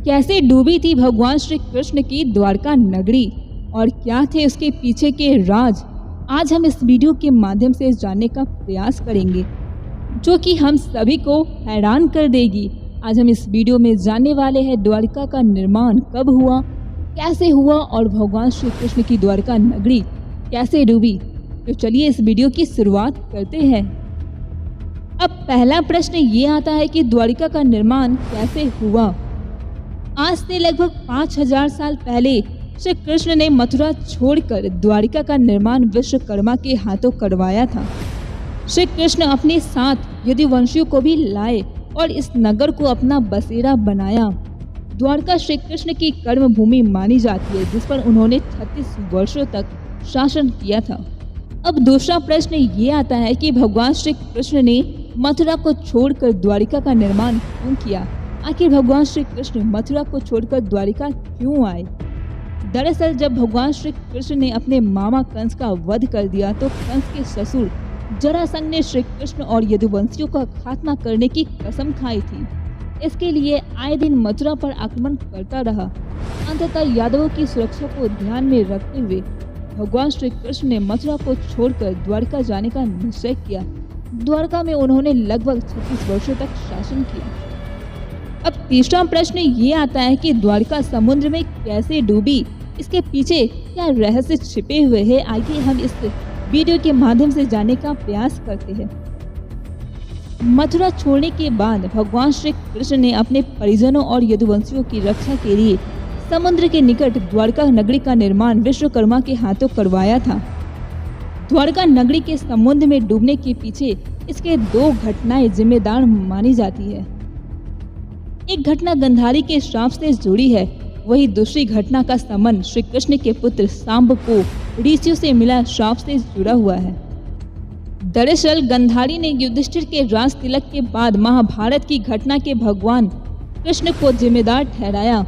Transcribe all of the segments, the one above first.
कैसे डूबी थी भगवान श्री कृष्ण की द्वारका नगरी और क्या थे उसके पीछे के राज, आज हम इस वीडियो के माध्यम से जानने का प्रयास करेंगे, जो कि हम सभी को हैरान कर देगी। आज हम इस वीडियो में जानने वाले हैं द्वारका का निर्माण कब हुआ, कैसे हुआ और भगवान श्री कृष्ण की द्वारका नगरी कैसे डूबी। तो चलिए इस वीडियो की शुरुआत करते हैं। अब पहला प्रश्न ये आता है कि द्वारिका का निर्माण कैसे हुआ। आज से लगभग 5000 साल पहले श्री कृष्ण ने मथुरा छोड़कर द्वारिका का निर्माण विश्वकर्मा के हाथों करवाया था। श्री कृष्ण अपने साथ यदुवंशियों को भी लाए और इस नगर को अपना बसेरा बनाया। द्वारका श्री कृष्ण की कर्म भूमि मानी जाती है, जिस पर उन्होंने 36 वर्षों तक शासन किया था। अब दूसरा प्रश्न ये आता है कि भगवान श्री कृष्ण ने मथुरा को छोड़कर द्वारिका का निर्माण क्यों किया। आखिर भगवान श्री कृष्ण मथुरा को छोड़कर द्वारिका क्यों आए। दरअसल जब भगवान श्री कृष्ण ने अपने मामा कंस का वध कर दिया तो कंस के ससुर जरासंध ने श्री कृष्ण और यदुवंशियों का खात्मा करने की कसम खाई थी। इसके लिए आए दिन मथुरा पर आक्रमण करता रहा। अंततः यादवों की सुरक्षा को ध्यान में रखते हुए भगवान श्री कृष्ण ने मथुरा को छोड़कर द्वारका जाने का निश्चय किया। द्वारका में उन्होंने लगभग 36 वर्षों तक शासन किया। अब तीसरा प्रश्न ये आता है कि द्वारका समुद्र में कैसे डूबी, इसके पीछे क्या रहस्य छिपे हुए हैं। आइए हम इस वीडियो के माध्यम से जानने का प्रयास करते हैं। मथुरा छोड़ने के बाद भगवान श्री कृष्ण ने अपने परिजनों और यदुवंशियों की रक्षा के लिए समुद्र के निकट द्वारका नगरी का निर्माण विश्वकर्मा के हाथों करवाया था। द्वारका नगरी के समुद्र में डूबने के पीछे इसके दो घटनाएं जिम्मेदार मानी जाती है। एक घटना गंधारी के श्राप से जुड़ी है, वही दूसरी घटना का संबंध श्री कृष्ण के पुत्र सांब को ऋषियों से मिला श्राप से जुड़ा हुआ है। दरअसल गंधारी ने युधिष्ठिर के राज तिलक के बाद महाभारत की घटना के भगवान कृष्ण को जिम्मेदार ठहराया।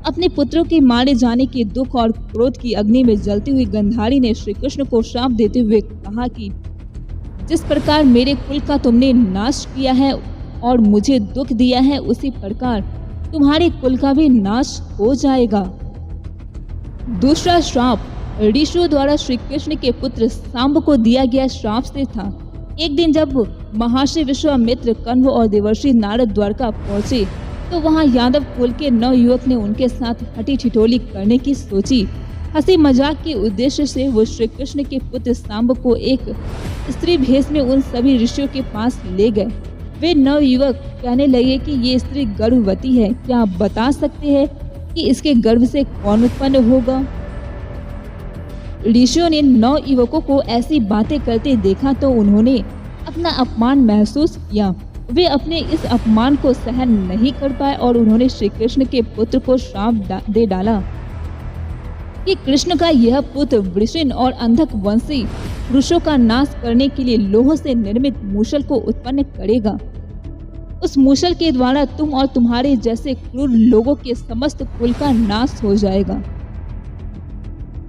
अपने पुत्रों के मारे जाने के दुख और क्रोध की अग्नि में जलती हुई गंधारी ने श्री कृष्ण को श्राप देते हुए कहा कि जिस प्रकार मेरे कुल का तुमने नाश किया है और मुझे दुख दिया है, उसी प्रकार तुम्हारे कुल का भी नाश हो जाएगा। दूसरा श्राप ऋषियों द्वारा श्री कृष्ण के पुत्र सांब को दिया गया श्राप से था। एक दिन जब महर्षि विश्वामित्र, कण्व और देवर्षि नारद द्वारका पहुंचे तो वहां यादव कुल के 9 युवक ने उनके साथ हटी ठिठोली करने की सोची। हंसी मजाक के उद्देश्य से वो श्री कृष्ण के पुत्र सांब को एक स्त्री भेष में उन सभी ऋषियों के पास ले गए। वे 9 युवक कहने लगे कि ये स्त्री गर्भवती है, क्या आप बता सकते हैं कि इसके गर्भ से कौन उत्पन्न होगा। ऋषियों ने 9 युवकों को ऐसी बातें करते देखा तो उन्होंने अपना अपमान महसूस किया। वे अपने इस अपमान को सहन नहीं कर पाए और उन्होंने श्री कृष्ण के पुत्र को श्राप दे डाला कि कृष्ण का यह पुत्र वृषण और अंधक वंशी पुरुषों का नाश करने के लिए लोह से निर्मित मूषल को उत्पन्न करेगा। उस मूषल के द्वारा तुम और तुम्हारे जैसे क्रूर लोगों के समस्त कुल का नाश हो जाएगा।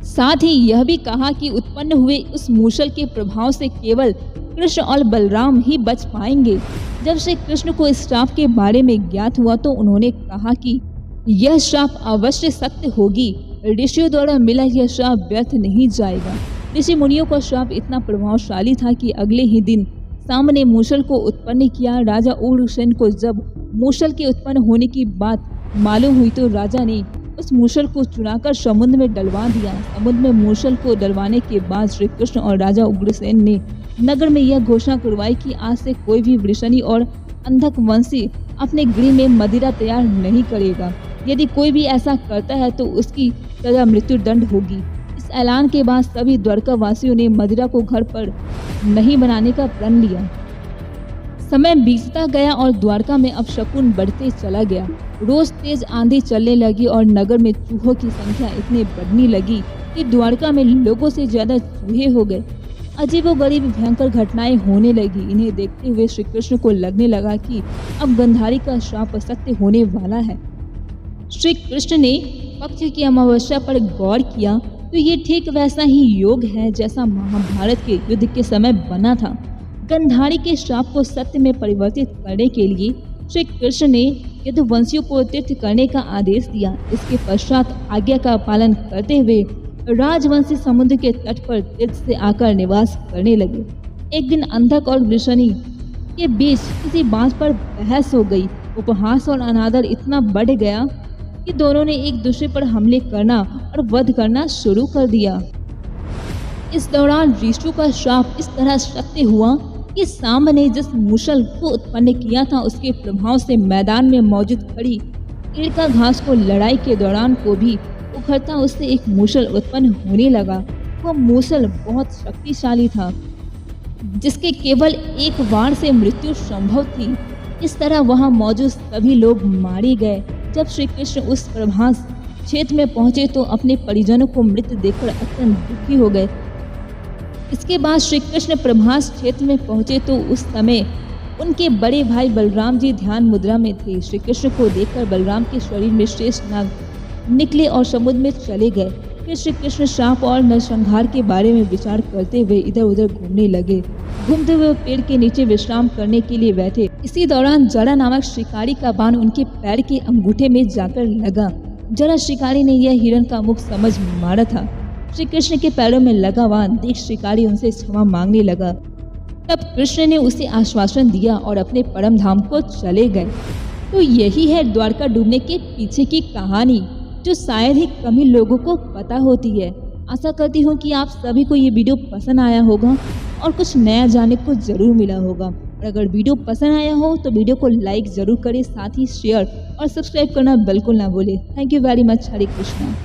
साथ ही यह भी कहा कि उत्पन्न हुए उस मूषल के प्रभाव से केवल कृष्ण और बलराम ही बच पाएंगे। जब श्री कृष्ण को इस श्राप के बारे में ज्ञात हुआ तो उन्होंने कहा कि यह श्राप अवश्य सत्य होगी। ऋषियों द्वारा मिला यह श्राप व्यर्थ नहीं जाएगा। ऋषि मुनियों का श्राप इतना प्रभावशाली था कि अगले ही दिन सांब ने मूषल को उत्पन्न किया। राजा उग्रसेन को जब मूषल के उत्पन्न होने की बात मालूम हुई तो राजा ने उस मूषल को चुराकर समुद्र में डलवा दिया। समुद्र में मूषल को डलवाने के बाद श्री कृष्ण और राजा उग्रसेन ने नगर में यह घोषणा करवाई कि आज से कोई भी वृषणी और अंधक वंशी अपने गृह में मदिरा तैयार नहीं करेगा। यदि कोई भी ऐसा करता है तो उसकी सजा मृत्यु दंड होगी। इस ऐलान के बाद सभी द्वारका वासियों ने मदिरा को घर पर नहीं बनाने का प्रण लिया। समय बीतता गया और द्वारका में अपशकुन बढ़ते चला गया। रोज तेज आंधी चलने लगी और नगर में चूहों की संख्या इतनी बढ़ने लगी कि द्वारका में लोगों से ज्यादा चूहे हो गए। अजीबोगरीब भयंकर घटनाएं होने लगी। इन्हें देखते हुए श्री कृष्ण को लगने लगा कि अब गंधारी का श्राप सत्य होने वाला है। श्री कृष्ण ने पक्ष की अमावस्या पर गौर किया तो ये ठीक वैसा ही योग है जैसा महाभारत के युद्ध के समय बना था। गंधारी के श्राप को सत्य में परिवर्तित करने के लिए श्री कृष्ण ने यदुवंशियों को तीर्थ करने का आदेश दिया। इसके पश्चात आज्ञा का पालन करते हुए राजवंशी समुद्र के तट पर तीर्थ से आकर निवास करने लगे। एक दिन अंधक और वृषणी के बीच किसी बात पर बहस हो गई। उपहास और अनादर इतना बढ़ गया कि दोनों ने एक दूसरे पर हमले करना और वध करना शुरू कर दिया। इस दौरान ऋषु का श्राप इस तरह सत्य हुआ कि सांब ने जिस मूसल को उत्पन्न किया था, उसके प्रभाव से मैदान में मौजूद खड़ी ईड़का घास को लड़ाई के दौरान को भी उखड़ता उससे एक मूसल उत्पन्न होने लगा। वह मूसल बहुत शक्तिशाली था, जिसके केवल एक वार से मृत्यु संभव थी। इस तरह वहां मौजूद सभी लोग मारे गए। जब श्री कृष्ण उस प्रभास क्षेत्र में पहुंचे तो अपने परिजनों को मृत देखकर अत्यंत दुखी हो गए। इसके बाद श्री कृष्ण प्रभास क्षेत्र में पहुंचे तो उस समय उनके बड़े भाई बलराम जी ध्यान मुद्रा में थे। श्री कृष्ण को देखकर बलराम के शरीर में शेष नाग निकले और समुद्र में चले गए। फिर श्री कृष्ण श्राप और नरसंहार के बारे में विचार करते हुए इधर उधर घूमने लगे। घूमते हुए पेड़ के नीचे विश्राम करने के लिए बैठे। इसी दौरान जड़ा नामक शिकारी का बाण उनके पैर के अंगूठे में जाकर लगा। जड़ा शिकारी ने यह हिरण का मुख समझ मारा था। श्री कृष्ण के पैरों में लगा बाण देख शिकारी उनसे क्षमा मांगने लगा। तब कृष्ण ने उसे आश्वासन दिया और अपने परम धाम को चले गए। तो यही है द्वारका डूबने के पीछे की कहानी, जो शायद ही कम ही लोगों को पता होती है। आशा करती हूँ कि आप सभी को ये वीडियो पसंद आया होगा और कुछ नया जानने को जरूर मिला होगा। और अगर वीडियो पसंद आया हो तो वीडियो को लाइक जरूर करें, साथ ही शेयर और सब्सक्राइब करना बिल्कुल ना भूलें। Thank you very much. Hare Krishna.